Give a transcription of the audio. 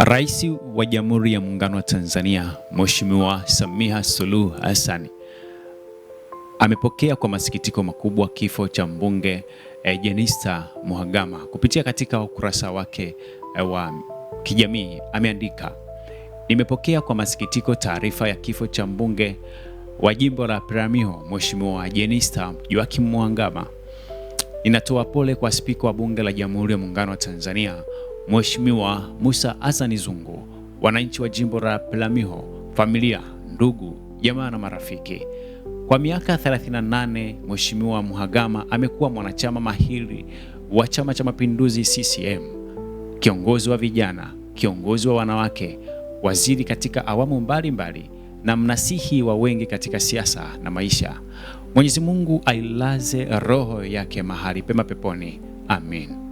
Rais wa Jamhuri ya Muungano wa Tanzania, Mheshimiwa Samia Suluhu Hassan amepokea kwa masikitiko makubwa kifo cha mbunge Jenista Mhagama. Kupitia katika ukurasa wake wa kijamii ameandika, nimepokea kwa masikitiko taarifa ya kifo cha mbunge wa jimbo la Peramiho, Mheshimiwa Jenista Joakim Mhagama. Ninatoa pole kwa Spika wa Bunge la Jamhuri ya Muungano wa Tanzania, Mheshimiwa Musa Azani Zungu, wananchi wa jimbo la Peramiho, familia, ndugu, jamaa na marafiki. Kwa miaka 38, Mheshimiwa Mhagama amekuwa mwanachama mahiri wa Chama cha Mapinduzi CCM, kiongozi wa vijana, kiongozi wa wanawake, waziri katika awamu mbalimbali na mnasihi wa wengi katika siasa na maisha. Mwenyezi Mungu ailaze roho yake mahali pema peponi. Amin.